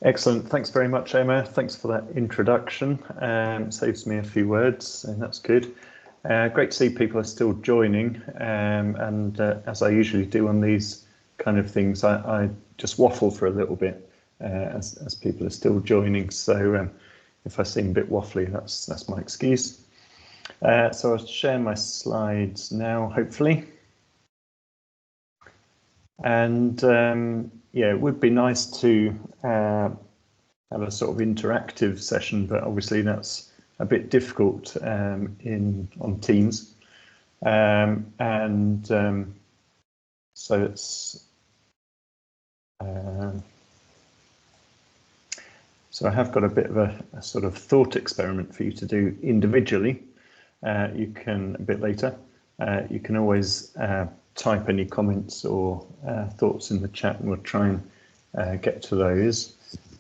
Excellent. Thanks very much, Emma. Thanks for that introduction. Saves me a few words, and that's good. Great to see people are still joining. And as I usually do on these kind of things, I just waffle for a little bit as people are still joining. So if I seem a bit waffly, that's my excuse. So I'll share my slides now, hopefully. And yeah, it would be nice to have a sort of interactive session, but obviously that's a bit difficult on Teams. So it's so I have got a bit of a sort of thought experiment for you to do individually. You can a bit later. You can always type any comments or thoughts in the chat, and we'll try and get to those.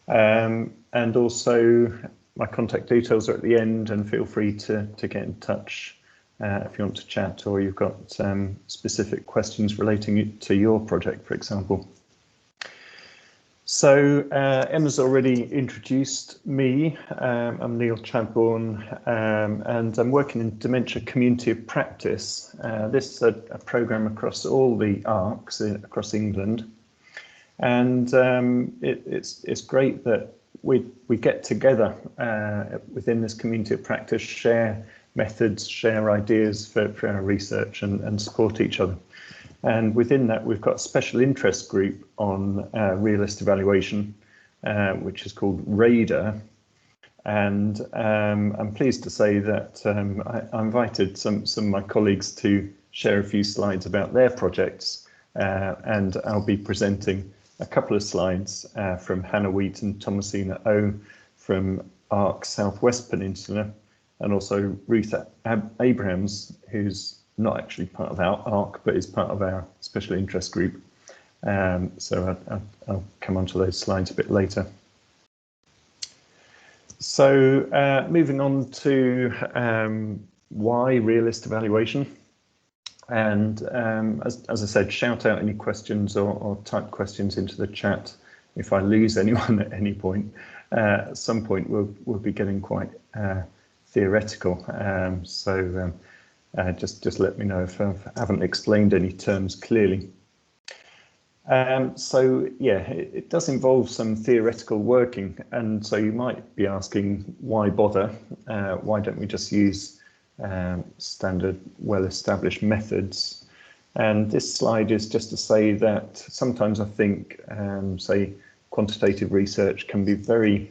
And also, my contact details are at the end, and feel free to get in touch if you want to chat, or you've got specific questions relating to your project, for example. So Emma's already introduced me. I'm Neil Chadborn, and I'm working in Dementia Community of Practice. This is a programme across all the ARCs across England. And it's great that we get together within this community of practice, share methods, share ideas for our research, and support each other. And within that, we've got a special interest group on realist evaluation, which is called RADAR. And I'm pleased to say that I invited some of my colleagues to share a few slides about their projects, and I'll be presenting a couple of slides from Hannah Wheat and Thomasina O from ARC Southwest Peninsula, and also Ruth Abrahams, who's not actually part of our ARC, but is part of our special interest group. So I'll come on to those slides a bit later. So moving on to why realist evaluation. And as I said, shout out any questions or type questions into the chat. If I lose anyone at any point, at some point we'll be getting quite theoretical. So just let me know if I haven't explained any terms clearly. So yeah, it does involve some theoretical working, and so you might be asking, why bother? Why don't we just use standard, well-established methods? And this slide is just to say that sometimes I think, say, quantitative research can be very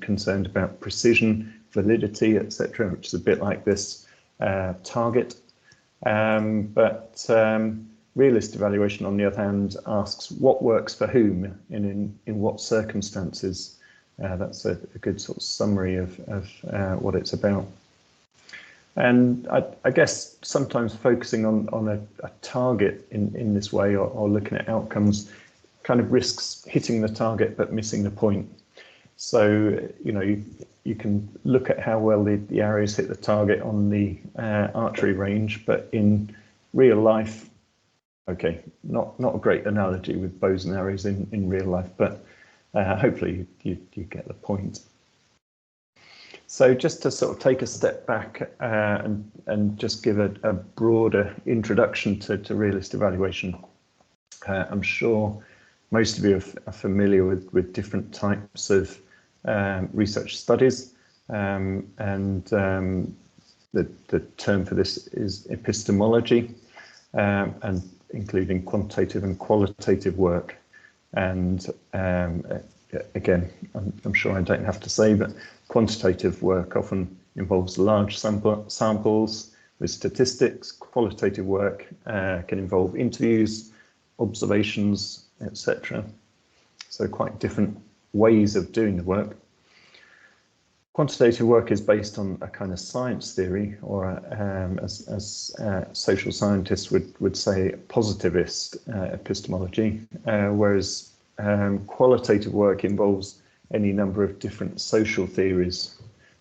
concerned about precision, validity, etc., which is a bit like this target. But realist evaluation, on the other hand, asks what works for whom and in what circumstances. That's a good sort of summary of what it's about. And I guess sometimes focusing on a target in this way, or looking at outcomes, kind of risks hitting the target but missing the point. So, you know, you can look at how well the arrows hit the target on the archery range, but in real life, okay, not a great analogy with bows and arrows in real life, but hopefully you get the point. So just to sort of take a step back and just give a broader introduction to realist evaluation. I'm sure most of you are familiar with different types of research studies, and the term for this is epistemology, and including quantitative and qualitative work. And again, I'm sure I don't have to say, but quantitative work often involves large samples with statistics. Qualitative work can involve interviews, observations, etc. So quite different ways of doing the work. Quantitative work is based on a kind of science theory, or as social scientists would say, positivist epistemology, whereas qualitative work involves any number of different social theories,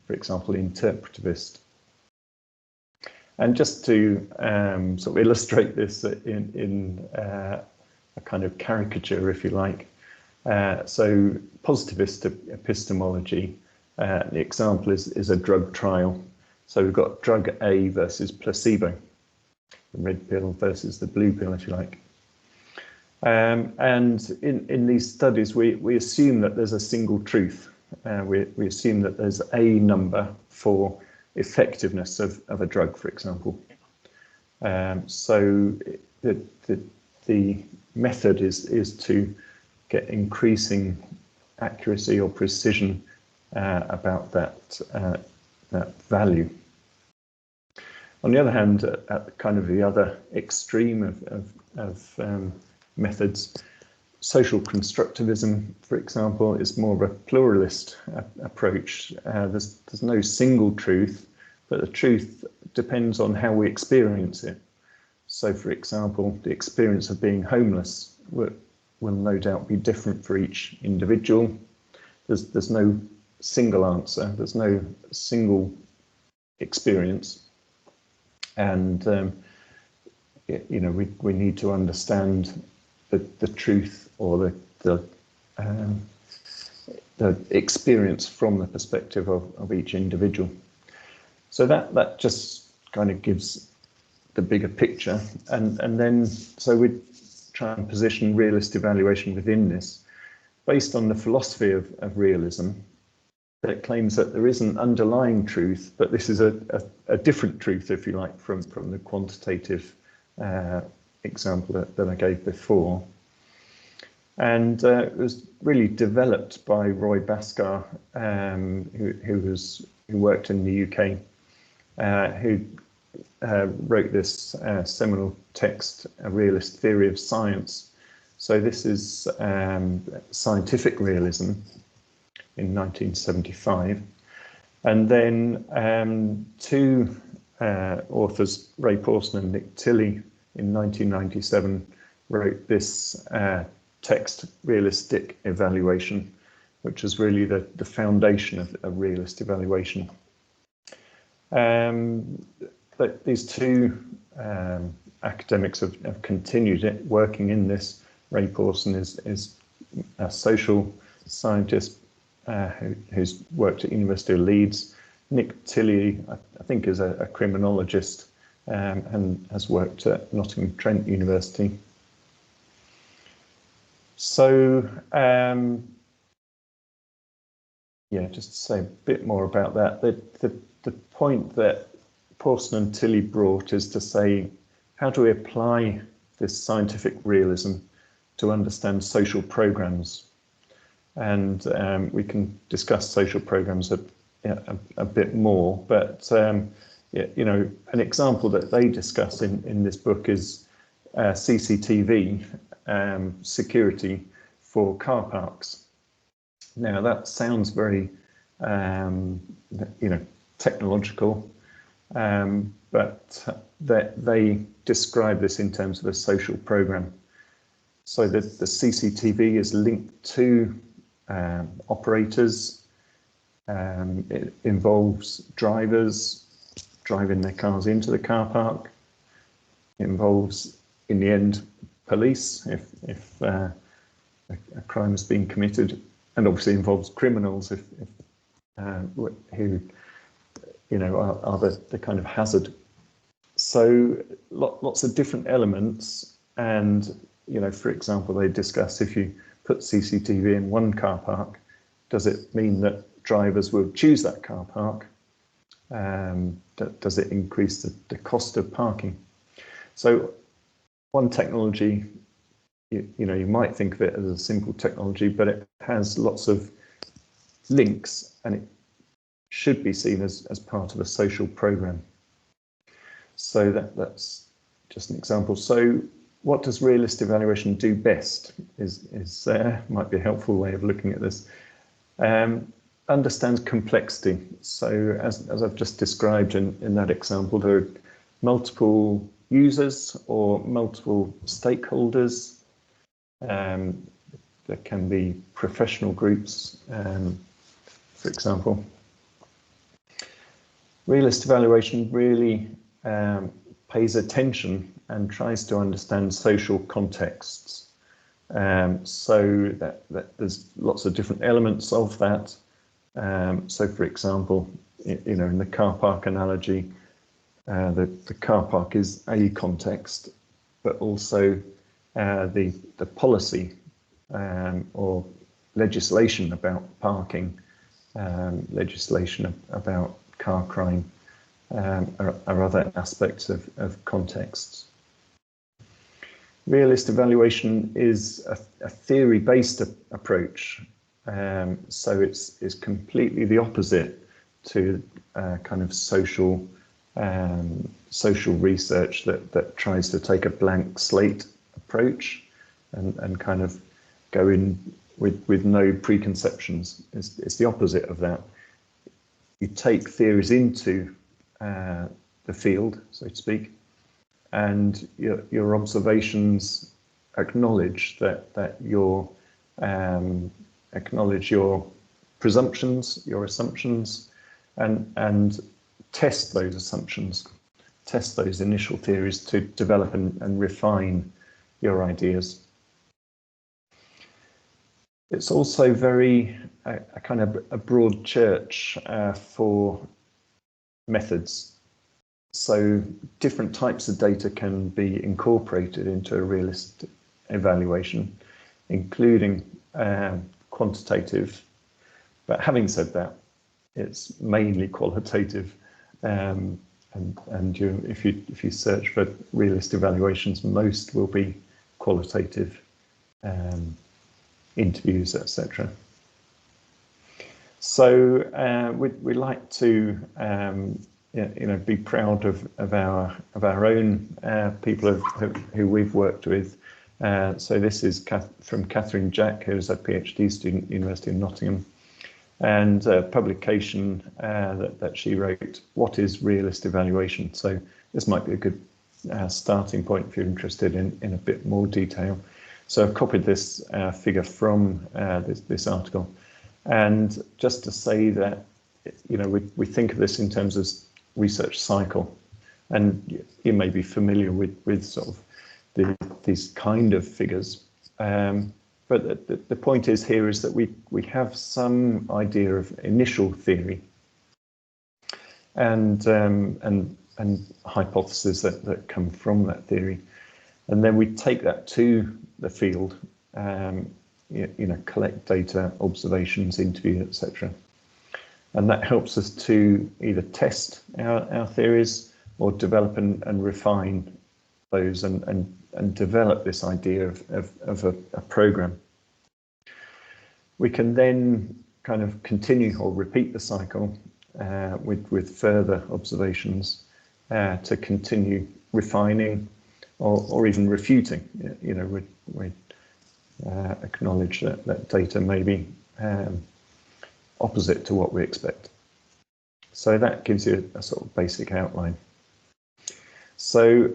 for example, interpretivist. And just to sort of illustrate this in a kind of caricature, if you like, So positivist epistemology, the example is a drug trial. So we've got drug A versus placebo, the red pill versus the blue pill, if you like. And in these studies, we assume that there's a single truth. We assume that there's a number for effectiveness of a drug, for example. So the method is to get increasing accuracy or precision about that value. On the other hand, at kind of the other extreme of methods, social constructivism, for example, is more of a pluralist approach. There's no single truth, but the truth depends on how we experience it. So, for example, the experience of being homeless will no doubt be different for each individual. There's no single answer. There's no single experience, and you know, we need to understand the truth or the experience from the perspective of each individual. So that just kind of gives the bigger picture, and then so we try and position realist evaluation within this, based on the philosophy of realism, that claims that there is an underlying truth, but this is a different truth, if you like, from the quantitative example that I gave before. And it was really developed by Roy Bhaskar, who worked in the UK, who wrote this seminal text, A Realist Theory of Science. So this is scientific realism in 1975. And then two authors, Ray Pawson and Nick Tilley, in 1997, wrote this text, Realistic Evaluation, which is really the foundation of realist evaluation. But these two academics have continued it, working in this. Ray Pawson is a social scientist who's worked at University of Leeds. Nick Tilley, I think, is a criminologist and has worked at Nottingham Trent University. So, yeah, just to say a bit more about that, the point that Pawson and Tilley brought is to say, how do we apply this scientific realism to understand social programs? And we can discuss social programs a bit more, but you know, an example that they discuss in this book is CCTV security for car parks. Now that sounds very you know, technological, but they describe this in terms of a social program. So that the CCTV is linked to operators. It involves drivers driving their cars into the car park. It involves, in the end, police if a crime has been committed, and obviously involves criminals who, you know, are the kind of hazard. So lots of different elements, and you know, for example, they discuss, if you put CCTV in one car park, does it mean that drivers will choose that car park? Does it increase the cost of parking? So one technology, you know, you might think of it as a simple technology, but it has lots of links, and it should be seen as part of a social program. So that's just an example. So what does realist evaluation do best is might be a helpful way of looking at this. Understands complexity. So as I've just described in that example, there are multiple users or multiple stakeholders. There can be professional groups, for example. Realist evaluation really pays attention and tries to understand social contexts. So that there's lots of different elements of that. So for example, in the car park analogy, the car park is a context, but also the policy or legislation about parking, legislation about car crime, are other aspects of contexts. Realist evaluation is a theory-based approach, so it's completely the opposite to kind of social research that tries to take a blank slate approach and kind of go in with no preconceptions. It's the opposite of that. You take theories into the field, so to speak, and your observations acknowledge acknowledge your presumptions, your assumptions, and test those assumptions, test those initial theories to develop and refine your ideas. It's also very a kind of a broad church for methods. So different types of data can be incorporated into a realist evaluation, including quantitative. But having said that, it's mainly qualitative. And if you search for realist evaluations, most will be qualitative, interviews, etc. So we like to be proud of our own people who we've worked with. So this is from Catherine Jack, who's a PhD student at University of Nottingham, and a publication that she wrote, What is Realist Evaluation? So this might be a good starting point if you're interested in a bit more detail. So I've copied this figure from this article, and just to say that we think of this in terms of research cycle, and you may be familiar with sort of these kind of figures. But the point is here is that we have some idea of initial theory and hypotheses that come from that theory, and then we take that to the field, collect data, observations, interview, etc. And that helps us to either test our theories or develop and refine those and develop this idea of a program. We can then kind of continue or repeat the cycle with further observations to continue refining or even refuting. We acknowledge that data may be opposite to what we expect. So that gives you a sort of basic outline. So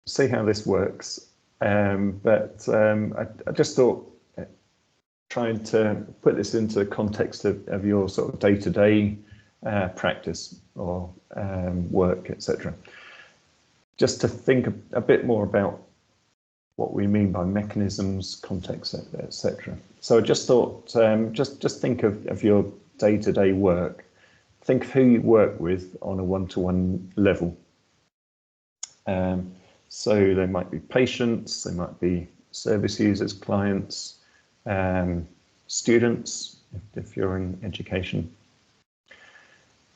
see how this works, but I just thought trying to put this into the context of your sort of day-to-day practice or work, etc. Just to think a bit more about what we mean by mechanisms, context, etc. So I just thought, just think of your day-to-day work. Think of who you work with on a one-to-one level. So they might be patients, they might be service users, clients, students, if you're in education.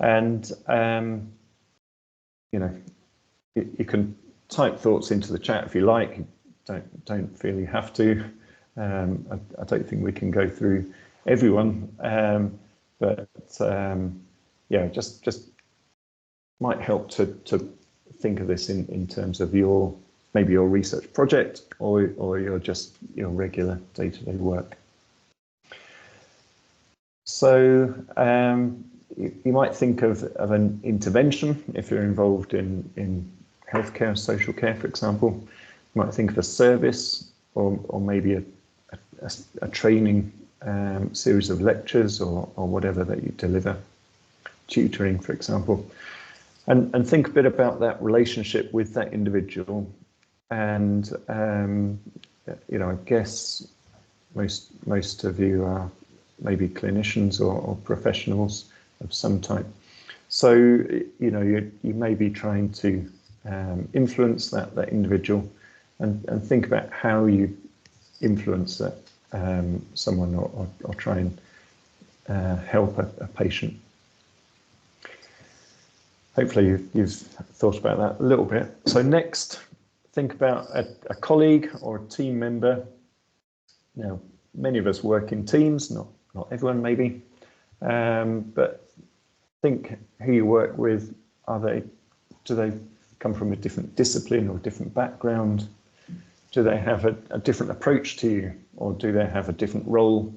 And, you can type thoughts into the chat if you like. Don't feel you have to. I don't think we can go through everyone, but yeah, just might help to think of this in terms of maybe your research project or your regular day-to-day work. So you might think of an intervention if you're involved in healthcare, social care, for example. You might think of a service or maybe a training series of lectures or whatever that you deliver, tutoring, for example. And think a bit about that relationship with that individual and I guess most of you are maybe clinicians or professionals of some type. So, you may be trying to influence that individual and think about how you influence that someone or try and help a patient. Hopefully you've thought about that a little bit. So next, think about a colleague or a team member. Now, many of us work in teams, not everyone maybe, but think who you work with. Do they come from a different discipline or different background? Do they have a different approach to you, or do they have a different role,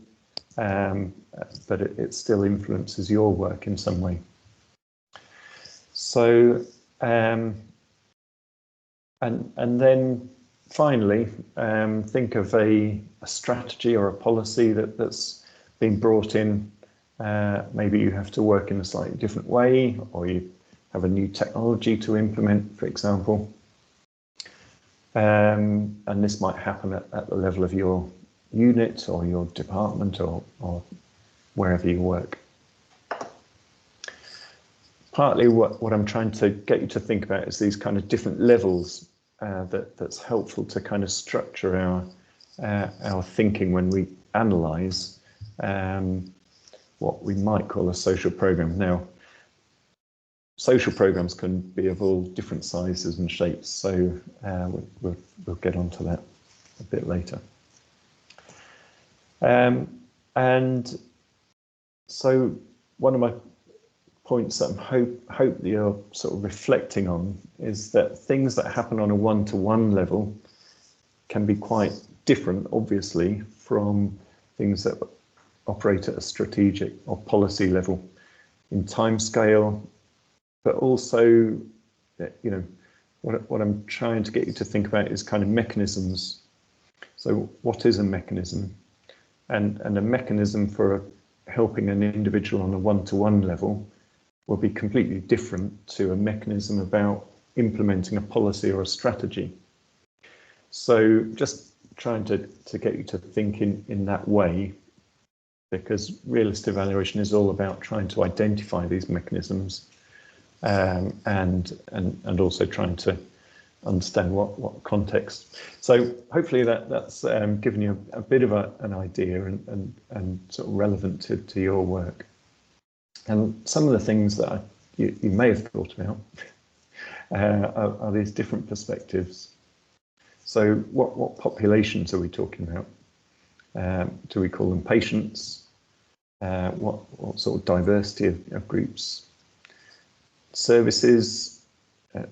but it still influences your work in some way? So, and then finally, think of a strategy or a policy that's been brought in. Maybe you have to work in a slightly different way, or you have a new technology to implement, for example. And this might happen at the level of your unit or your department or wherever you work. Partly what I'm trying to get you to think about is these kind of different levels that's helpful to kind of structure our thinking when we analyse what we might call a social programme. Now, social programmes can be of all different sizes and shapes, so we'll get onto that a bit later. And so one of my points that I hope that you're sort of reflecting on is that things that happen on a one-to-one level can be quite different, obviously, from things that operate at a strategic or policy level in time scale, but also, what I'm trying to get you to think about is kind of mechanisms. So what is a mechanism? And a mechanism for helping an individual on a one-to-one level will be completely different to a mechanism about implementing a policy or a strategy. So just trying to get you to think in that way, because realist evaluation is all about trying to identify these mechanisms and also trying to understand what context. So hopefully that's given you a bit of an idea and sort of relevant to your work. And some of the things that you may have thought about are these different perspectives. So what populations are we talking about? Do we call them patients? What sort of diversity of groups? Services,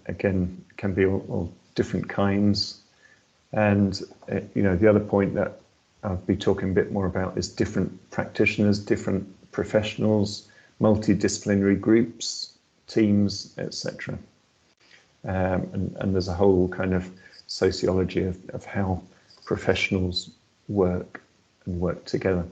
again, can be all different kinds. And, the other point that I'll be talking a bit more about is different practitioners, different professionals, multidisciplinary groups, teams, etc. And there's a whole kind of sociology of how professionals work and work together.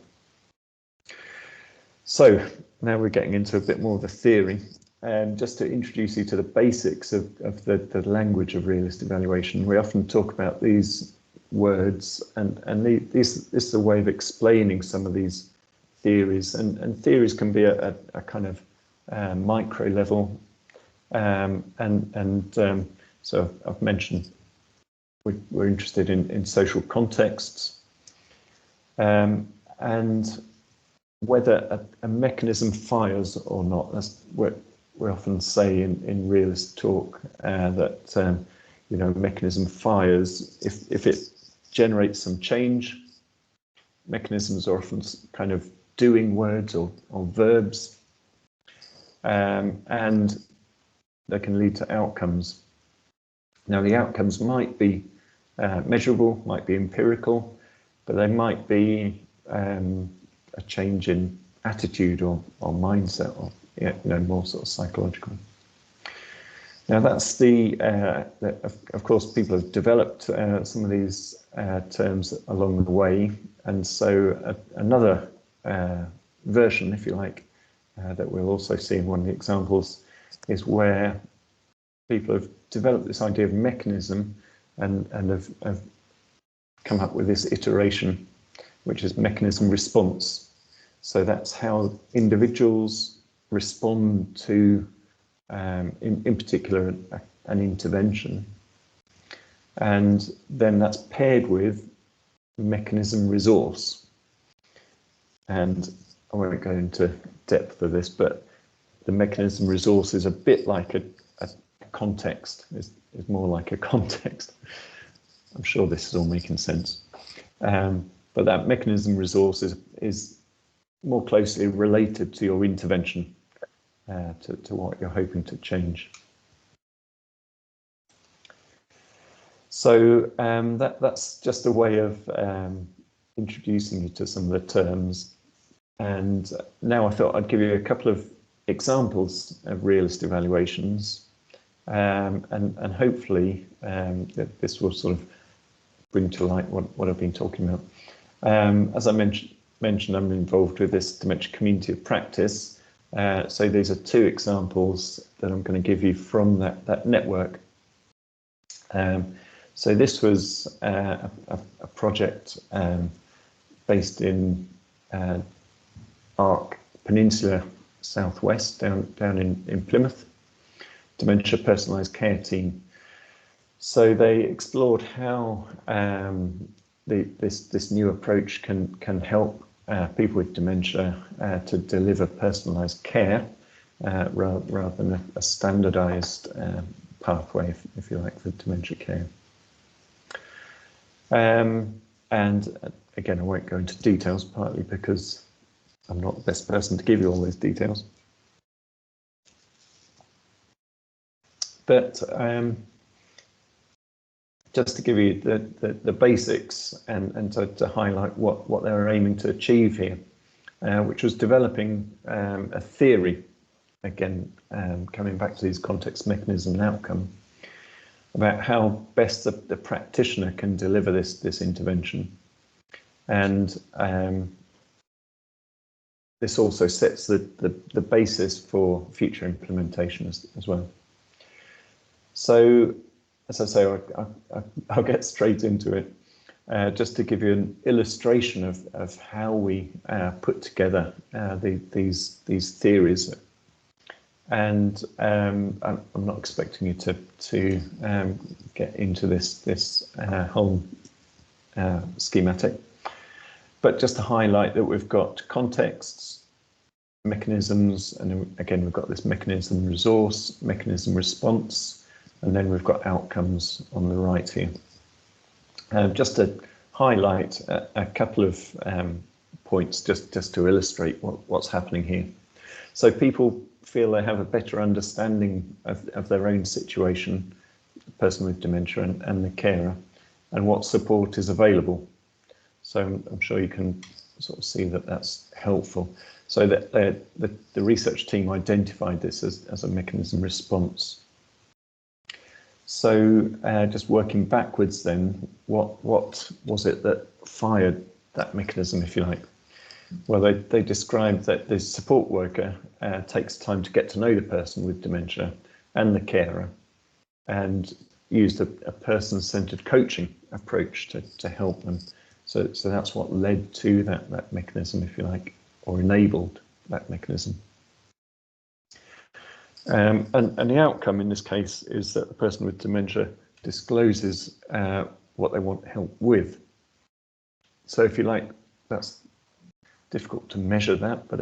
So now we're getting into a bit more of the theory, and just to introduce you to the basics of the language of realist evaluation. We often talk about these words, and this is a way of explaining some of these theories, and theories can be a kind of micro level, so I've mentioned we're interested in social contexts, and whether a mechanism fires or not. That's what we often say in realist talk, that a mechanism fires if it generates some change. Mechanisms are often kind of doing words or verbs, and they can lead to outcomes. Now, the outcomes might be measurable, might be empirical, but they might be a change in attitude or mindset, or more sort of psychological. Now, that's of course, people have developed some of these terms along the way, and so another version, if you like, that we'll also see in one of the examples is where people have developed this idea of mechanism and have come up with this iteration, which is mechanism response. So that's how individuals respond to, in particular, an intervention. And then that's paired with mechanism resource. And I won't go into depth of this, but the mechanism resource is a bit like a context, is more like a context. I'm sure this is all making sense. But that mechanism resource is more closely related to your intervention, to what you're hoping to change. So that's just a way of introducing you to some of the terms. And now I thought I'd give you a couple of examples of realist evaluations, and hopefully this will sort of bring to light what I've been talking about. As I mentioned, I'm involved with this dementia community of practice. So these are two examples that I'm going to give you from that network. So this was a project based in ARC Peninsula Southwest, down in Plymouth, dementia personalised care team. So they explored how this new approach can help people with dementia to deliver personalised care rather than a standardised pathway, if you like, for dementia care. And again, I won't go into details, partly because I'm not the best person to give you all those details. But just to give you the basics and to highlight what they were aiming to achieve here, which was developing a theory, again, coming back to these context, mechanism and outcome, about how best the practitioner can deliver this intervention. And this also sets the basis for future implementation as well. So, as I say, I'll get straight into it, just to give you an illustration of how we put together these theories. And I'm not expecting you to get into this whole schematic, but just to highlight that we've got contexts, mechanisms, and again we've got this mechanism resource, mechanism response, and then we've got outcomes on the right here. Just to highlight a couple of points, just to illustrate what's happening here. So people feel they have a better understanding of their own situation, the person with dementia and the carer, and what support is available. So I'm sure you can sort of see that that's helpful. So that the research team identified this as a mechanism response. So just working backwards then, what was it that fired that mechanism, if you like? Well, they described that the support worker takes time to get to know the person with dementia and the carer, and used a person-centered coaching approach to help them. So that's what led to that mechanism, if you like, or enabled that mechanism. And the outcome in this case is that the person with dementia discloses what they want help with. So if you like, that's difficult to measure that, but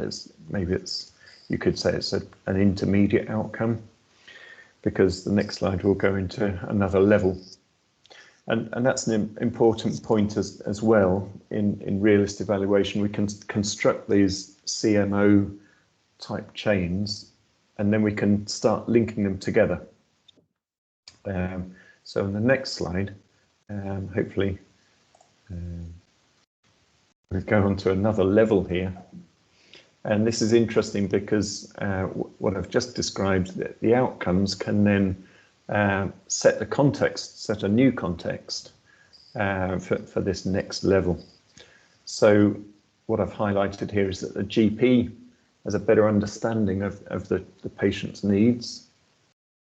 you could say it's an intermediate outcome, because the next slide will go into another level. And that's an important point as well. In realist evaluation, we can construct these CMO type chains, and then we can start linking them together. So on the next slide, hopefully we'll go on to another level here. And this is interesting because what I've just described, the outcomes can then set the context, set a new context for this next level. So what I've highlighted here is that the GP has a better understanding of the patient's needs,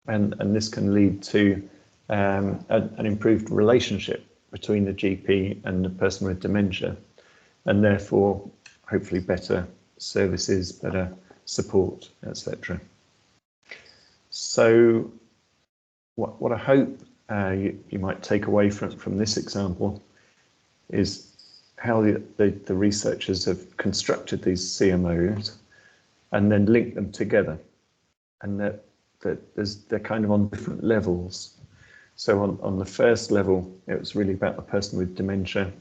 and this can lead to an improved relationship between the GP and the person with dementia, and therefore hopefully better services, better support, etc. So what I hope you might take away from this example is how the researchers have constructed these CMOs and then linked them together, and that they're kind of on different levels. So on the first level, it was really about the person with dementia.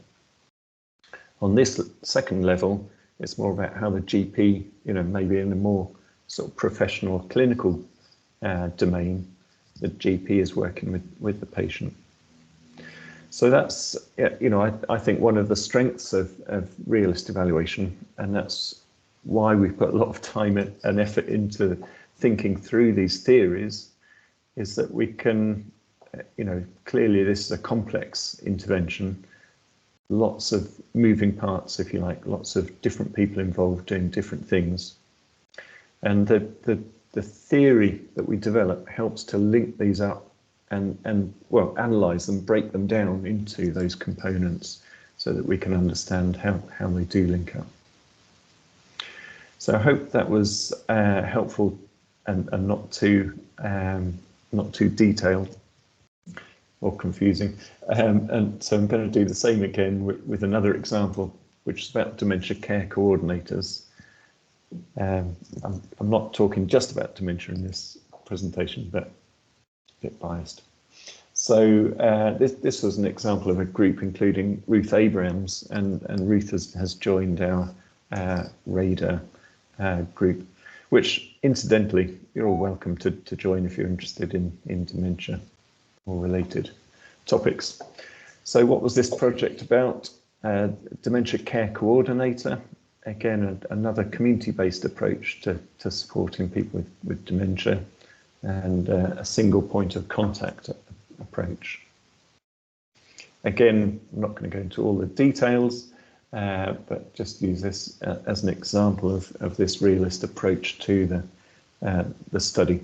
On this second level, it's more about how the GP, maybe in a more sort of professional clinical domain, the GP is working with the patient. So that's, I think one of the strengths of realist evaluation, and that's why we've put a lot of time and effort into thinking through these theories, is that we can, clearly this is a complex intervention, lots of moving parts, if you like, lots of different people involved doing different things. And the theory that we develop helps to link these up and analyze them, break them down into those components so that we can understand how they do link up. So I hope that was helpful and not too detailed or confusing. And so I'm going to do the same again with another example, which is about dementia care coordinators. I'm not talking just about dementia in this presentation, but a bit biased. So this was an example of a group including Ruth Abrams, and Ruth has joined our RADAR group, which incidentally you're all welcome to join if you're interested in dementia or related topics. So what was this project about? Dementia care coordinator, again another community-based approach to supporting people with dementia, and a single point of contact approach. Again, I'm not going to go into all the details, but just use this as an example of this realist approach to the study.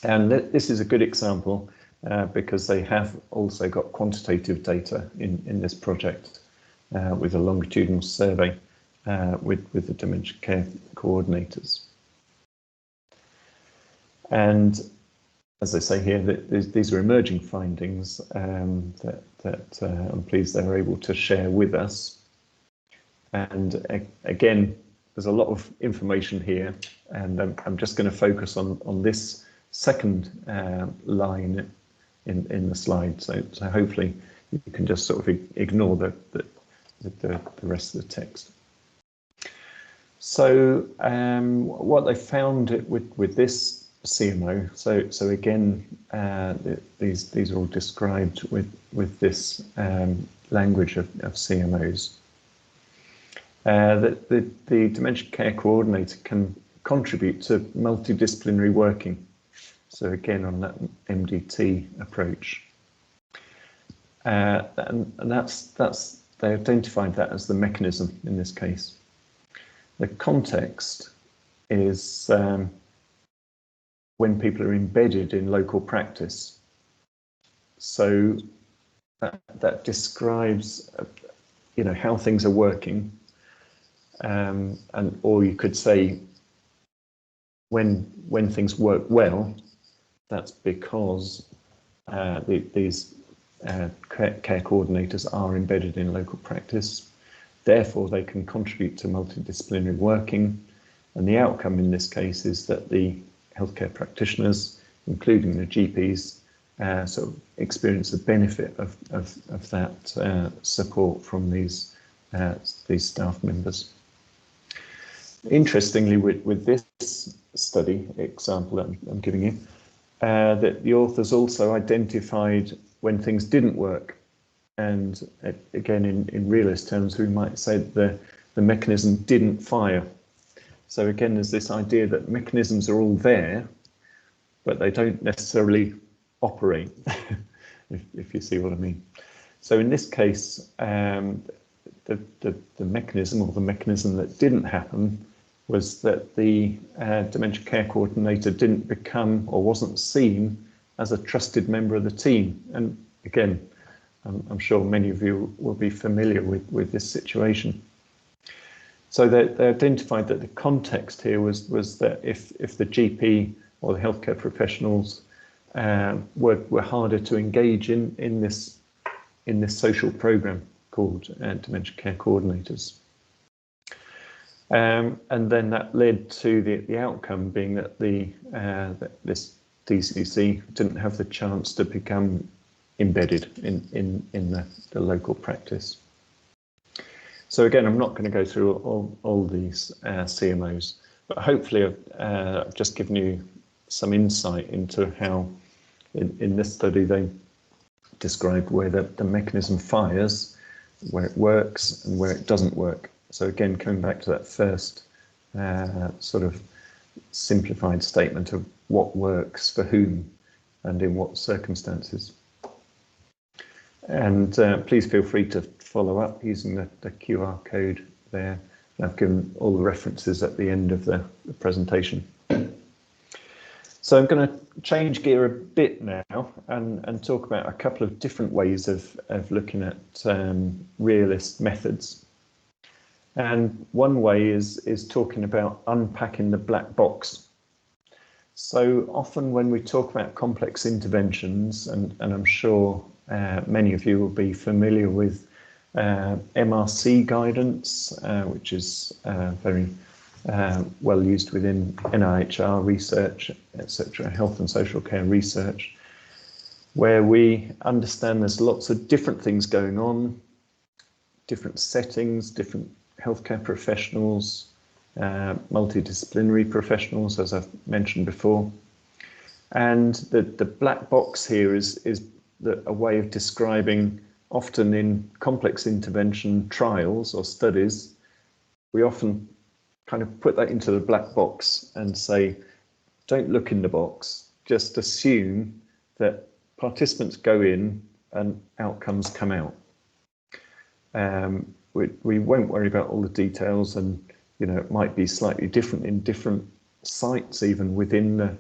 And this is a good example because they have also got quantitative data in this project with a longitudinal survey with the dementia care coordinators. And as I say here, these are emerging findings that I'm pleased they were able to share with us. And again, there's a lot of information here, and I'm just going to focus on this second line in the slide. So hopefully you can just sort of ignore the rest of the text. So what they found with this CMO, so again, these are all described with this language of CMOs. That the dementia care coordinator can contribute to multidisciplinary working. So again, on that MDT approach, and that's they identified that as the mechanism in this case. The context is when people are embedded in local practice. So that describes, how things are working, or you could say when things work well, that's because these care coordinators are embedded in local practice. Therefore, they can contribute to multidisciplinary working, and the outcome in this case is that the healthcare practitioners, including the GPs, sort of experience the benefit of that support from these staff members. Interestingly, with this study example that I'm giving you, that the authors also identified when things didn't work. And again, in realist terms, we might say the mechanism didn't fire. So again, there's this idea that mechanisms are all there, but they don't necessarily operate, if you see what I mean. So in this case, the mechanism, or the mechanism that didn't happen, was that the dementia care coordinator didn't become or wasn't seen as a trusted member of the team. And again, I'm sure many of you will be familiar with this situation. So they identified that the context here was that if the GP or the healthcare professionals were harder to engage in this social program called dementia care coordinators. And then that led to the outcome being that that this DCC didn't have the chance to become embedded in the local practice. So again, I'm not going to go through all these CMOs, but hopefully I've just given you some insight into how in this study they described where the mechanism fires, where it works and where it doesn't work. So again, coming back to that first sort of simplified statement of what works for whom and in what circumstances. And please feel free to follow up using the QR code there. I've given all the references at the end of the presentation. So I'm going to change gear a bit now and talk about a couple of different ways of looking at realist methods. And one way is talking about unpacking the black box. So often when we talk about complex interventions, and I'm sure many of you will be familiar with MRC guidance, which is very well used within NIHR research, etc., health and social care research, where we understand there's lots of different things going on, different settings, different healthcare professionals, multidisciplinary professionals, as I've mentioned before. And the black box here is a way of describing, often in complex intervention trials or studies, we often kind of put that into the black box and say, don't look in the box, just assume that participants go in and outcomes come out. We won't worry about all the details, and it might be slightly different in different sites, even within the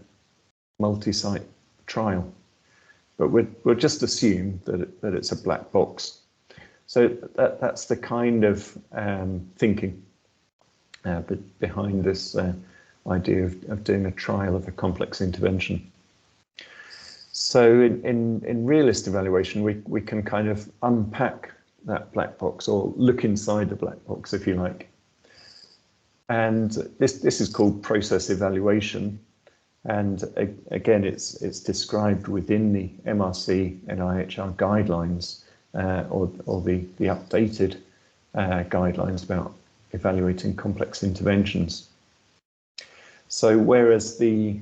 multi-site trial. But we'll just assume that it's a black box. So that's the kind of thinking behind this idea of doing a trial of a complex intervention. So in realist evaluation, we can kind of unpack that black box, or look inside the black box, if you like. And this is called process evaluation. And again, it's described within the MRC NIHR guidelines, or the updated guidelines about evaluating complex interventions. So whereas the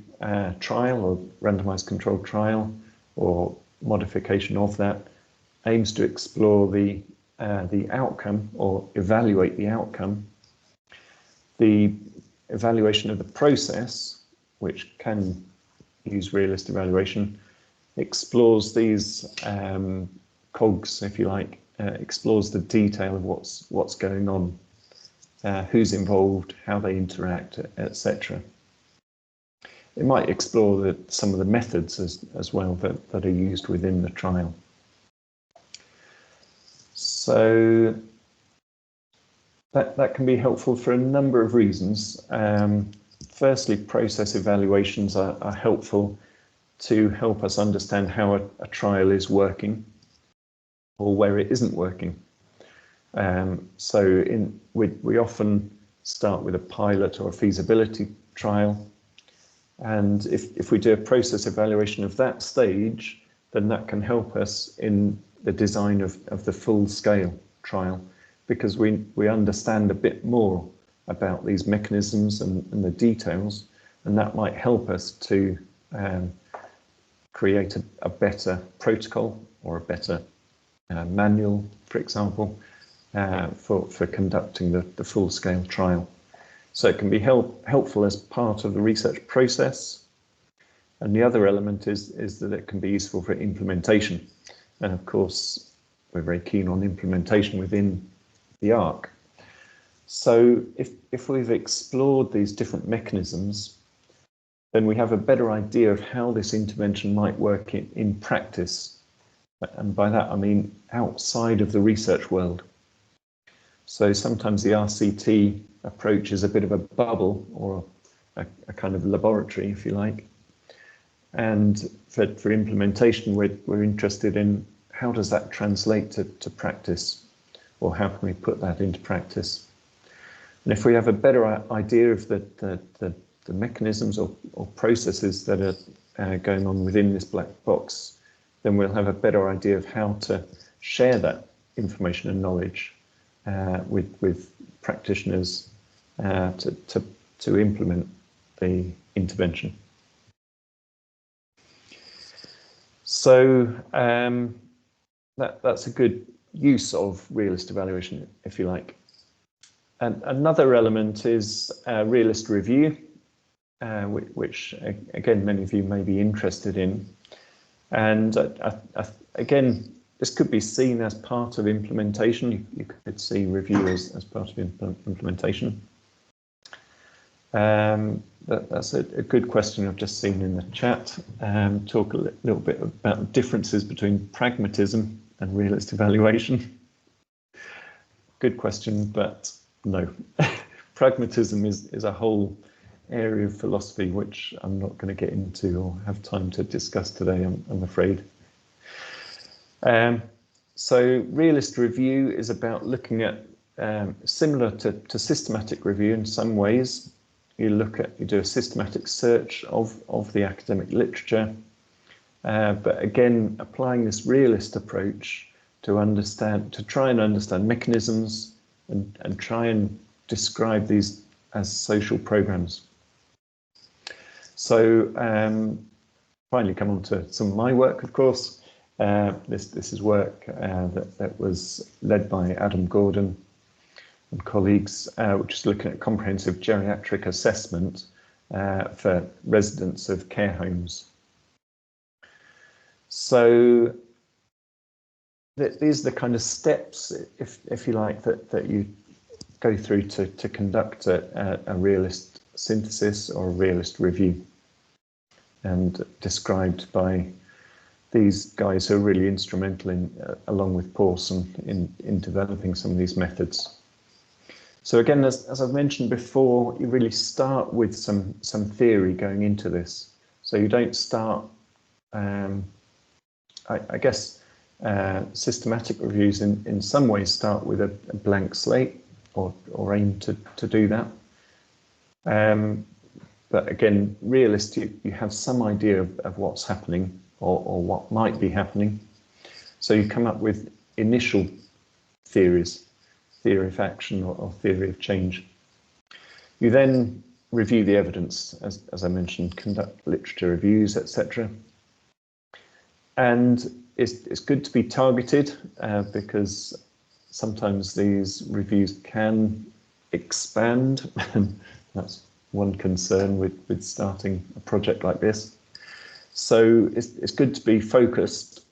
trial or randomized controlled trial or modification of that aims to explore the outcome or evaluate the outcome, the evaluation of the process, which can use realist evaluation, explores these cogs, if you like, explores the detail of what's going on, who's involved, how they interact, etc. It might explore some of the methods as well that are used within the trial. So that can be helpful for a number of reasons. Firstly, process evaluations are helpful to help us understand how a trial is working or where it isn't working. So we often start with a pilot or a feasibility trial. And if we do a process evaluation of that stage, then that can help us in the design of the full-scale trial, because we understand a bit more about these mechanisms and the details, and that might help us to create a better protocol or a better manual, for example, for conducting the full-scale trial. So it can be helpful as part of the research process. And the other element is that it can be useful for implementation. And of course, we're very keen on implementation within the ARC. So if we've explored these different mechanisms, then we have a better idea of how this intervention might work in practice. And by that I mean outside of the research world. So sometimes the RCT approach is a bit of a bubble, or a kind of laboratory, if you like. And for implementation, we're interested in how does that translate to practice, or how can we put that into practice? And if we have a better idea of the mechanisms or processes that are going on within this black box, then we'll have a better idea of how to share that information and knowledge with practitioners to implement the intervention. So that's a good use of realist evaluation, if you like. And another element is realist review, which again many of you may be interested in. And again, this could be seen as part of implementation. You could see review as part of implementation. That's a good question I've just seen in the chat. Talk a little bit about differences between pragmatism and realist evaluation. Good question, but no. Pragmatism is a whole area of philosophy which I'm not going to get into or have time to discuss today, I'm afraid. So realist review is about looking at, similar to systematic review in some ways. You do a systematic search of the academic literature, but again, applying this realist approach to try and understand mechanisms and try and describe these as social programs. So finally come on to some of my work, of course. This is work that was led by Adam Gordon and colleagues, which is looking at comprehensive geriatric assessment for residents of care homes. So these are the kind of steps, if you like, that you go through to conduct a realist synthesis or a realist review, and described by these guys who are really instrumental in, along with Pawson, in developing some of these methods. So again, as I've mentioned before, you really start with some theory going into this. So you don't start, I guess, systematic reviews in some ways start with a blank slate, or aim to do that. But again, realist, you have some idea of what's happening or what might be happening. So you come up with initial theories, theory of action or theory of change. You then review the evidence, as I mentioned, conduct literature reviews, etc. And it's good to be targeted because sometimes these reviews can expand. That's one concern with starting a project like this. So it's good to be focused,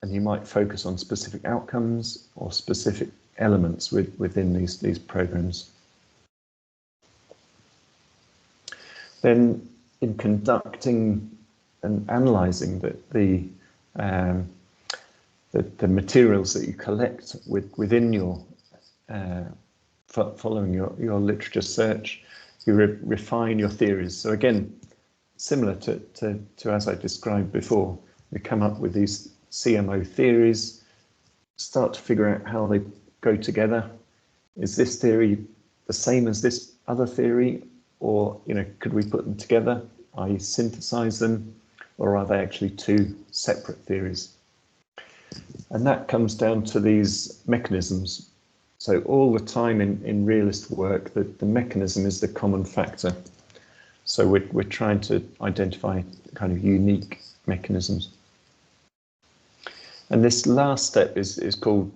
and you might focus on specific outcomes or specific elements within these programs. Then in conducting and analysing the materials that you collect within your following your literature search, you refine your theories. So again, similar to as I described before, you come up with these CMO theories, start to figure out how they go together. Is this theory the same as this other theory, or could we put them together, i.e. synthesize them, or are they actually two separate theories? And that comes down to these mechanisms. So all the time in realist work, the mechanism is the common factor. So we're trying to identify kind of unique mechanisms. And this last step is called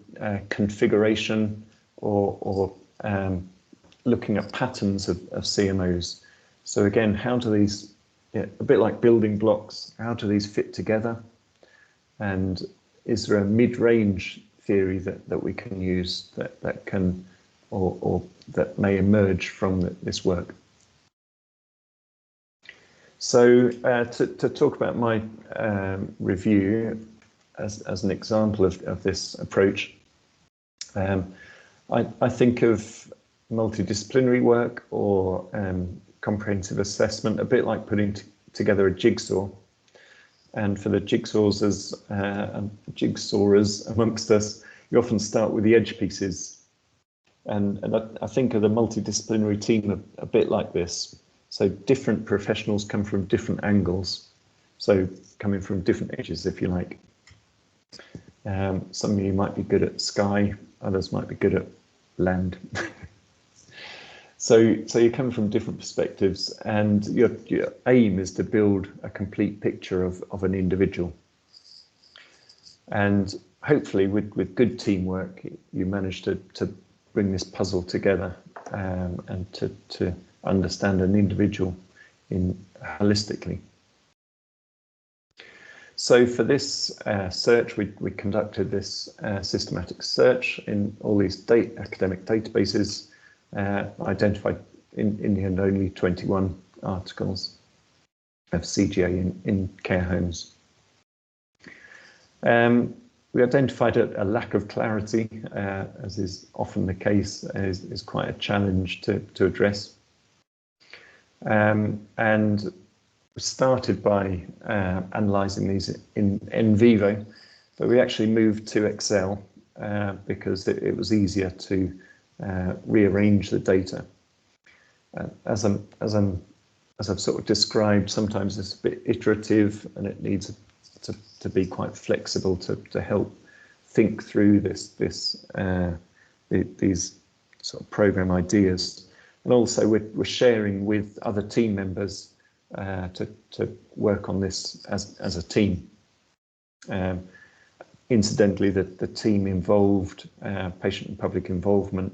configuration, or looking at patterns of CMOs. So again, how do these, a bit like building blocks, how do these fit together? And is there a mid-range theory that we can use that can, or that may emerge from this work? So to talk about my review, as an example of this approach, I think of multidisciplinary work or comprehensive assessment a bit like putting together a jigsaw. And for the jigsawers amongst us, you often start with the edge pieces. And I think of the multidisciplinary team a bit like this. So different professionals come from different angles. So coming from different edges, if you like. Some of you might be good at sky, others might be good at land. So you come from different perspectives, and your aim is to build a complete picture of an individual. And hopefully with good teamwork, you manage to bring this puzzle together and to understand an individual holistically. So for this search, we conducted this systematic search in all these academic databases, identified in the end only 21 articles of CGA in care homes. We identified a lack of clarity, as is often the case, is quite a challenge to address. And we started by analysing these in vivo, but we actually moved to Excel because it was easier to rearrange the data. As I've sort of described, sometimes it's a bit iterative, and it needs to be quite flexible to help think through these sort of program ideas. And also we're sharing with other team members to work on this as a team. Incidentally, the team involved patient and public involvement.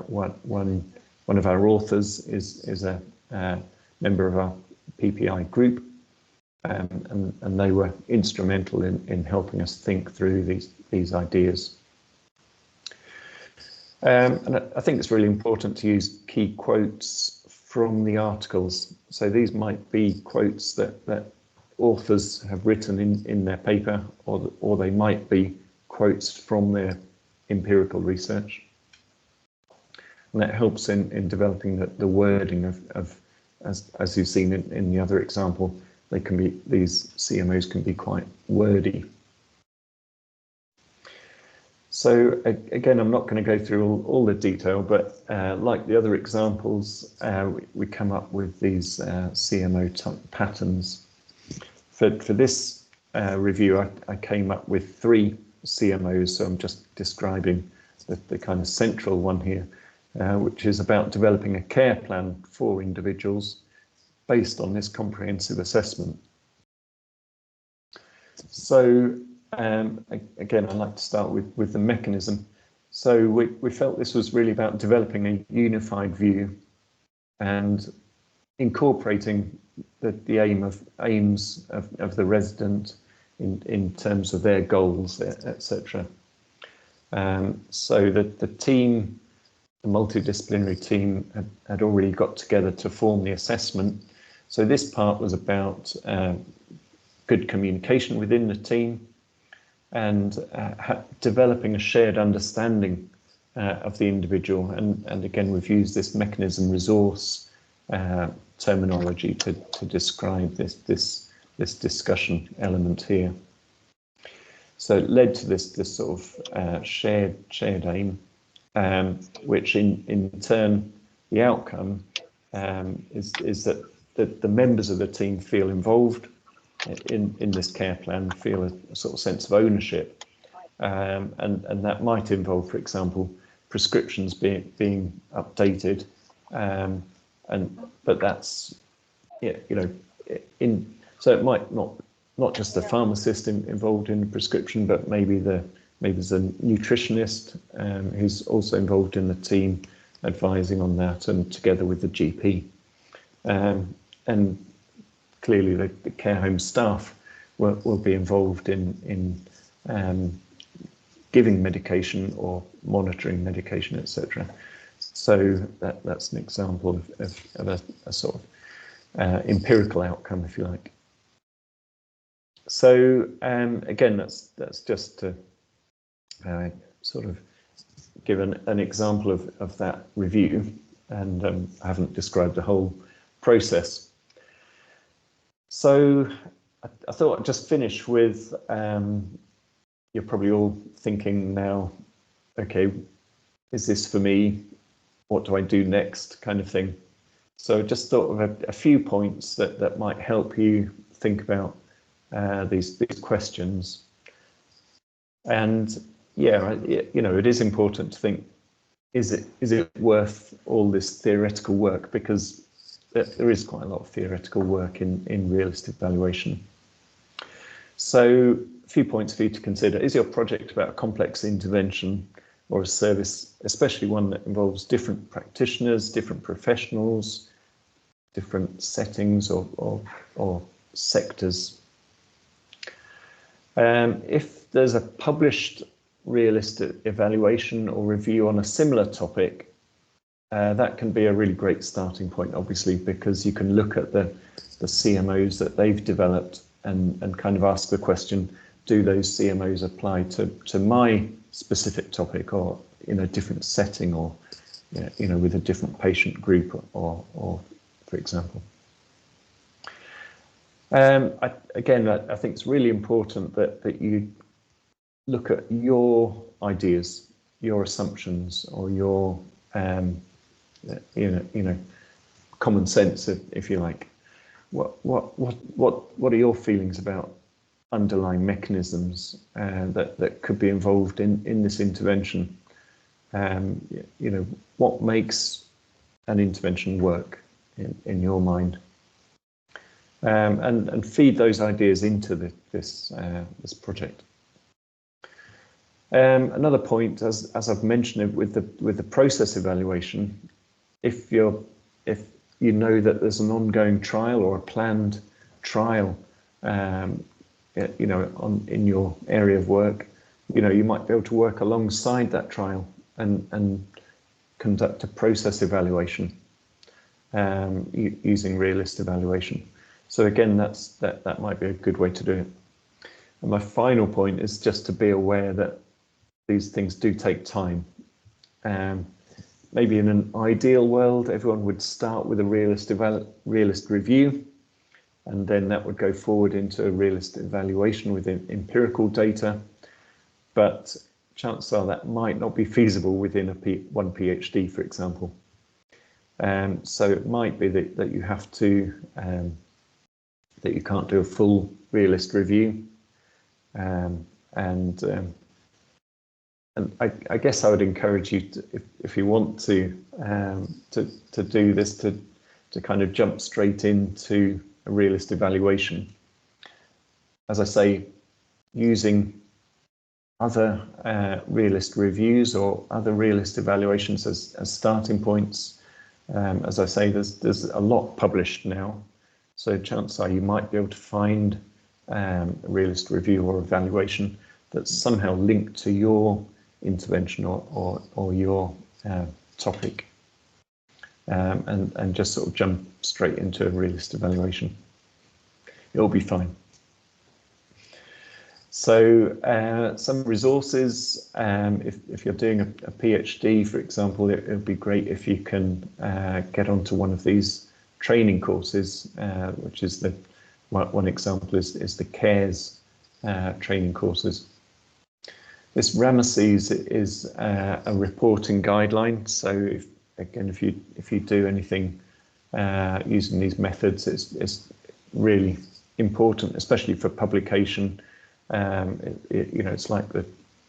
One of our authors is a member of our PPI group, and they were instrumental in helping us think through these ideas. And I think it's really important to use key quotes from the articles. So these might be quotes that authors have written in their paper, or they might be quotes from their empirical research. And that helps in developing the wording of as you've seen in the other example, these CMOs can be quite wordy. So again, I'm not going to go through all the detail, but like the other examples, we come up with these CMO type patterns. For this review, I came up with 3 CMOs, so I'm just describing the kind of central one here, which is about developing a care plan for individuals based on this comprehensive assessment. So again, I'd like to start with the mechanism. So we felt this was really about developing a unified view and incorporating the aims of the resident in terms of their goals, etc. So that the team, the multidisciplinary team, had already got together to form the assessment. So this part was about good communication within the team, and developing a shared understanding of the individual. And again, we've used this mechanism resource terminology to describe this discussion element here. So it led to this sort of shared aim, which in turn, the outcome is that the members of the team feel involved in this care plan, feel a sort of sense of ownership, and that might involve, for example, prescriptions being updated, but that's so it might not just the pharmacist involved in the prescription, but maybe there's a nutritionist who's also involved in the team, advising on that, and together with the GP, and clearly the care home staff will be involved in giving medication or monitoring medication, etc. So that's an example of a sort of empirical outcome, if you like. So again, that's just to sort of give an example of that review, and I haven't described the whole process. So I thought I'd just finish with, you're probably all thinking now, okay, is this for me? What do I do next, kind of thing. So just thought of a few points that might help you think about these questions. And yeah, you know, it is important to think, is it worth all this theoretical work? Because there is quite a lot of theoretical work in realist evaluation. So a few points for you to consider. Is your project about a complex intervention or a service, especially one that involves different practitioners, different professionals, different settings or sectors? If there's a published realist evaluation or review on a similar topic, that can be a really great starting point, obviously, because you can look at the CMOs that they've developed and kind of ask the question, do those CMOs apply to my specific topic, or in a different setting, or you know, with a different patient group, or for example. I think it's really important that you look at your ideas, your assumptions, or your common sense, if you like. What are your feelings about underlying mechanisms that could be involved in this intervention? You know, what makes an intervention work in your mind? And feed those ideas into this project. Another point, as I've mentioned with the process evaluation, if you know that there's an ongoing trial or a planned trial, you know, in your area of work, you know, you might be able to work alongside that trial and conduct a process evaluation using realist evaluation. So again, that might be a good way to do it. And my final point is just to be aware that these things do take time. Maybe in an ideal world, everyone would start with a realist review, and then that would go forward into a realist evaluation with empirical data. But chances are that might not be feasible within one PhD, for example. So it might be that you have to, that you can't do a full realist review. And I guess I would encourage you to, if you want to do this, to kind of jump straight into a realist evaluation. As I say, using other realist reviews or other realist evaluations as starting points. As I say, there's a lot published now, so chances are you might be able to find a realist review or evaluation that's somehow linked to your intervention or your topic, and just sort of jump straight into a realist evaluation. It'll be fine. So some resources, if you're doing a PhD, for example, it would be great if you can get onto one of these training courses, which is one example is the CARES training courses. This Ramesses is a reporting guideline. So if you do anything using these methods, it's really important, especially for publication. You know, it's like the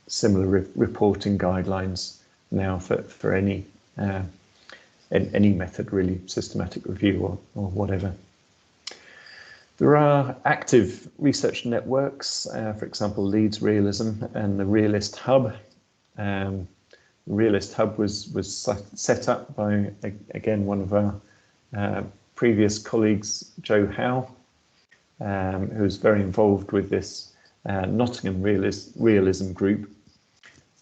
similar reporting guidelines now for any method, really, systematic review or whatever. There are active research networks, for example, Leeds Realism and the Realist Hub. The Realist Hub was set up by, again, one of our previous colleagues, Joe Howe, who's very involved with this Nottingham Realism group.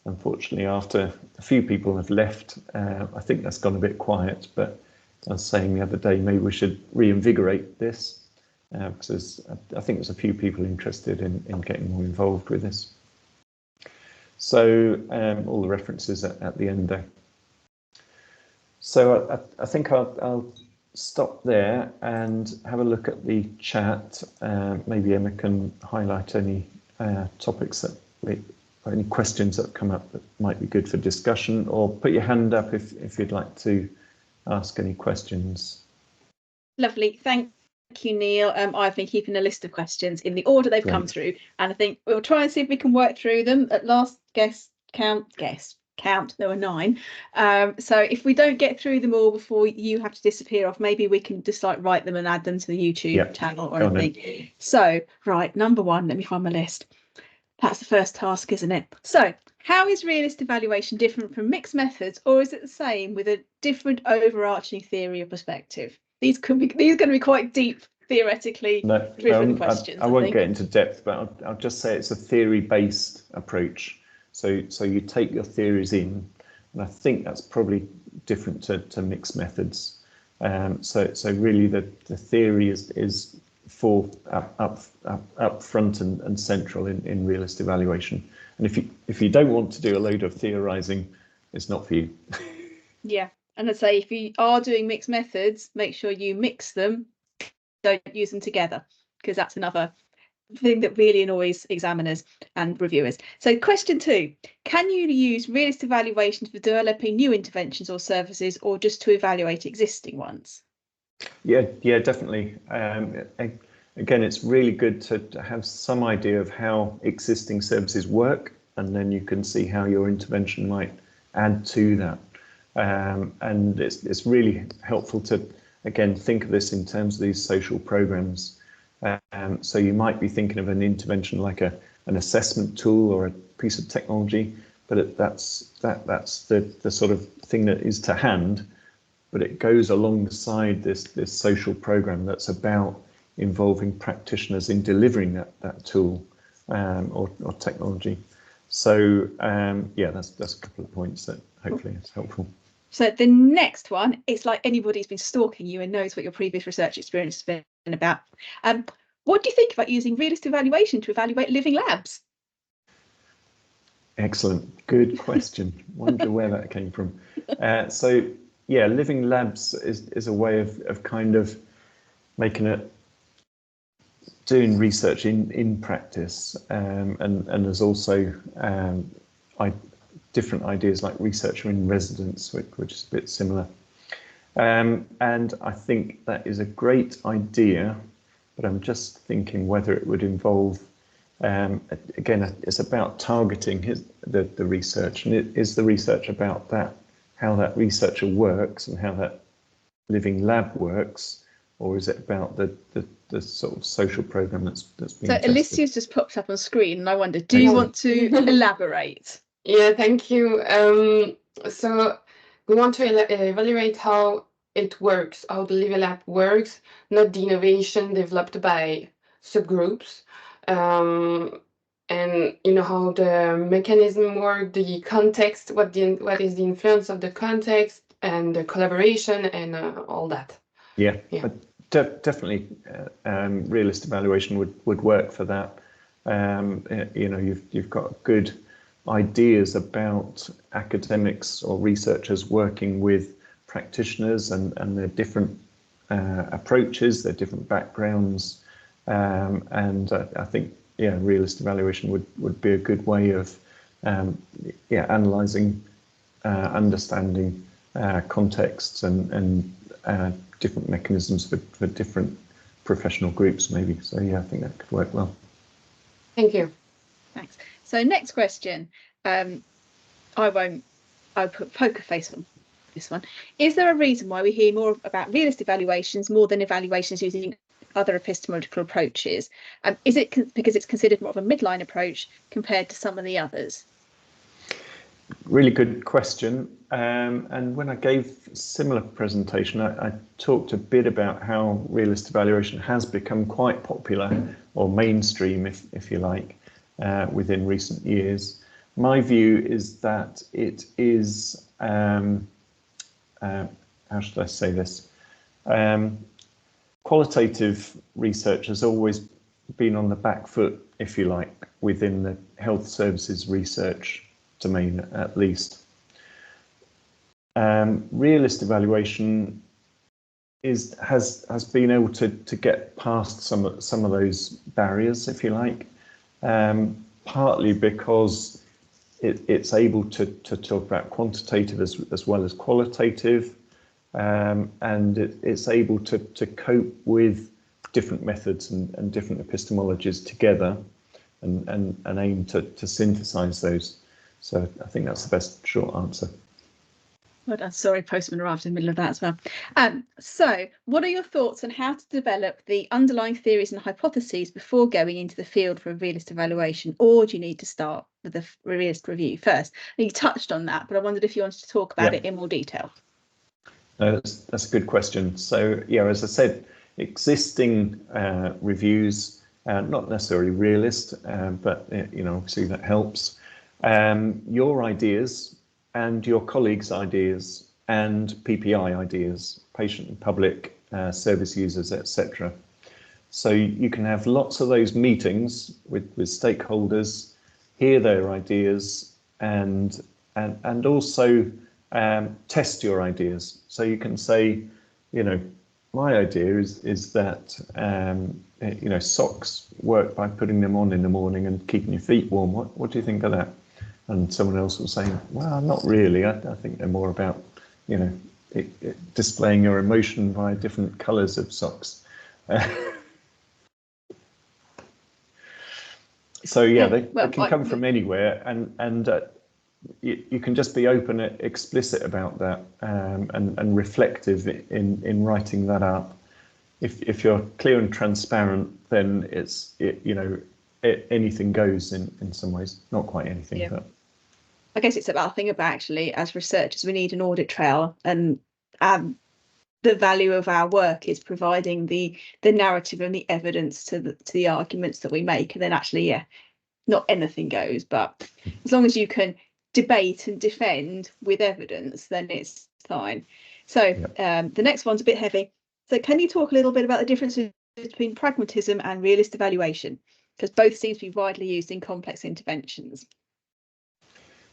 Unfortunately, after a few people have left, I think that's gone a bit quiet, but I was saying the other day, maybe we should reinvigorate this. because I think there's a few people interested in getting more involved with this. So all the references at the end there. So I think I'll stop there and have a look at the chat. Maybe Emma can highlight any topics or any questions that have come up that might be good for discussion, or put your hand up if you'd like to ask any questions. Lovely, thank you, Neil. I've been keeping a list of questions in the order they've come through, and I think we'll try and see if we can work through them. At last count there were 9. So if we don't get through them all before you have to disappear off, maybe we can just like write them and add them to the YouTube channel or anything. So right, number 1, let me find my list. That's the first task, isn't it? So how is realist evaluation different from mixed methods, or is it the same with a different overarching theory or perspective? These are going to be quite deep, theoretically driven questions. I won't get into depth, but I'll just say it's a theory-based approach. So you take your theories in, and I think that's probably different to mixed methods. So really the theory is for up front and central in realist evaluation. And if you don't want to do a load of theorizing, it's not for you. Yeah, and I'd say if you are doing mixed methods, make sure you mix them, don't use them together, because that's another thing that really annoys examiners and reviewers. So question 2, can you use realist evaluations for developing new interventions or services, or just to evaluate existing ones? Yeah, definitely. Again, it's really good to have some idea of how existing services work, and then you can see how your intervention might add to that. And it's really helpful to, again, think of this in terms of these social programs. So you might be thinking of an intervention like an assessment tool or a piece of technology, but that's the sort of thing that is to hand, but it goes alongside this social program that's about involving practitioners in delivering that tool or technology. So yeah, that's a couple of points that hopefully is helpful. So the next one, it's like anybody's been stalking you and knows what your previous research experience has been about. What do you think about using realist evaluation to evaluate living labs? Excellent, good question. Wonder where that came from. So yeah, living labs is a way of kind of making it, doing research in practice, and there's also different ideas like researcher in residence, which is a bit similar. And I think that is a great idea, but I'm just thinking whether it would involve, again, it's about targeting the research, and is the research about that, how that researcher works and how that living lab works, or is it about the sort of social program that's being tested? Alicia's just popped up on screen, and I wonder, do you want to elaborate? Yeah, thank you. So we want to evaluate how it works, how the living lab works, not the innovation developed by subgroups, and how the mechanism work, the context, what is the influence of the context and the collaboration and all that. Yeah. Definitely, realist evaluation would work for that. You've got good ideas about academics or researchers working with practitioners and their different approaches, their different backgrounds, and I think realist evaluation would be a good way of analysing, understanding contexts and different mechanisms for different professional groups maybe. So yeah, I think that could work well. Thank you. Thanks. So next question, I'll put poker face on this one. Is there a reason why we hear more about realist evaluations more than evaluations using other epistemological approaches? Is it because it's considered more of a midline approach compared to some of the others? Really good question. And when I gave a similar presentation, I talked a bit about how realist evaluation has become quite popular or mainstream, if you like, within recent years. My view is that it is, how should I say this? qualitative research has always been on the back foot, if you like, within the health services research domain, at least. Realist evaluation has been able to get past some of those barriers, if you like, partly because it's able to talk about quantitative as well as qualitative, and it's able to cope with different methods and different epistemologies together, and aim to synthesize those. So I think that's the best short answer. Well done. Sorry, postman arrived in the middle of that as well. So what are your thoughts on how to develop the underlying theories and hypotheses before going into the field for a realist evaluation, or do you need to start with a realist review first? And you touched on that, but I wondered if you wanted to talk about it in more detail. No, that's a good question. So yeah, as I said, existing reviews, not necessarily realist, but obviously that helps. Your ideas and your colleagues' ideas and PPI ideas, patient and public service users, etc. So you can have lots of those meetings with stakeholders, hear their ideas, and also test your ideas. So you can say, my idea is that socks work by putting them on in the morning and keeping your feet warm. What do you think of that? And someone else will say, well, not really. I think they're more about, displaying your emotion via different colours of socks. So yeah, they can come from anywhere, and you can just be open, explicit about that, and reflective in writing that up. If you're clear and transparent, then anything goes in some ways. Not quite anything, but I guess it's about actually, as researchers, we need an audit trail, and the value of our work is providing the narrative and the evidence to the arguments that we make. And then actually, not anything goes, but as long as you can debate and defend with evidence, then it's fine. So the next one's a bit heavy. So can you talk a little bit about the differences between pragmatism and realist evaluation? Because both seem to be widely used in complex interventions.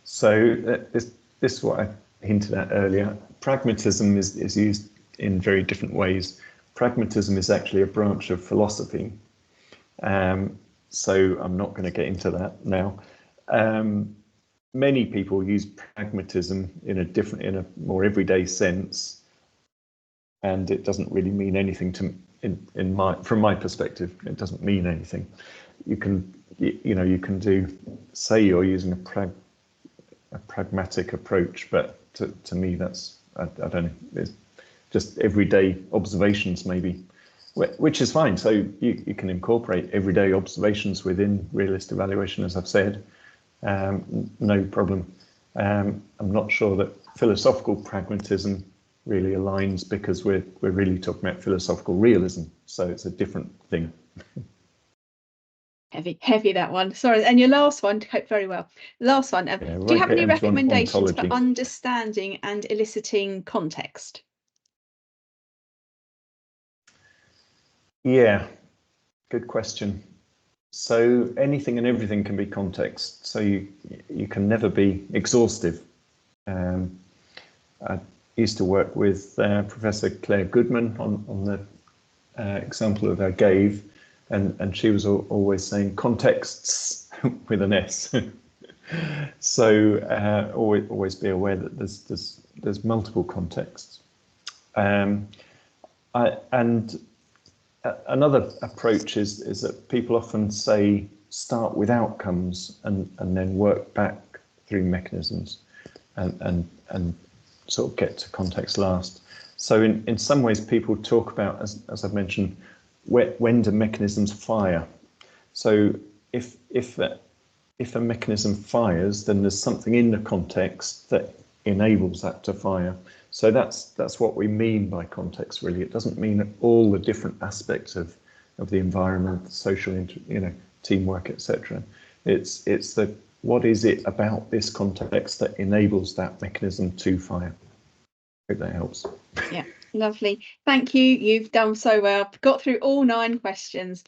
So this is what I hinted at earlier. Pragmatism is used in very different ways. Pragmatism is actually a branch of philosophy. So I'm not going to get into that now. Many people use pragmatism in a more everyday sense, and it doesn't really mean anything from my perspective. It doesn't mean anything. You can say you're using a pragmatic approach, but to me that's I don't know. It's just everyday observations maybe, which is fine. So you can incorporate everyday observations within realist evaluation, as I've said. No problem. I'm not sure that philosophical pragmatism really aligns, because we're really talking about philosophical realism, so it's a different thing. Heavy that one. Sorry. And your last one, cope very well. Last one. Do you have any recommendations for understanding and eliciting context? Yeah, good question. So anything and everything can be context. So you can never be exhaustive. I used to work with Professor Claire Goodman on the example that I gave, and she was always saying contexts with an S. So always be aware that there's multiple contexts. Another approach is that people often say start with outcomes and then work back through mechanisms and sort of get to context last. So in some ways people talk about, as I've mentioned, when do mechanisms fire? So if a mechanism fires, then there's something in the context that enables that to fire. So that's what we mean by context, really. It doesn't mean all the different aspects of the environment, social, teamwork, etc. It's the what is it about this context that enables that mechanism to fire. I hope that helps. Yeah, Lovely. Thank you. You've done so well. Got through all 9 questions.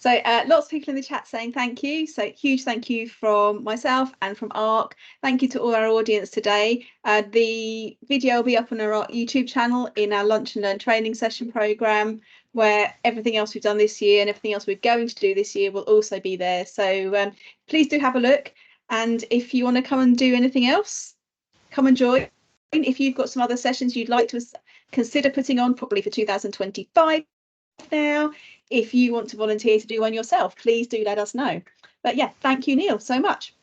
So lots of people in the chat saying thank you. So huge thank you from myself and from ARC. Thank you to all our audience today. The video will be up on our ARC YouTube channel in our Lunch and Learn training session programme, where everything else we've done this year and everything else we're going to do this year will also be there. So please do have a look. And if you want to come and do anything else, come and join. If you've got some other sessions you'd like to consider putting on, probably for 2025 now, if you want to volunteer to do one yourself, please do let us know. But yeah, thank you, Neil, so much.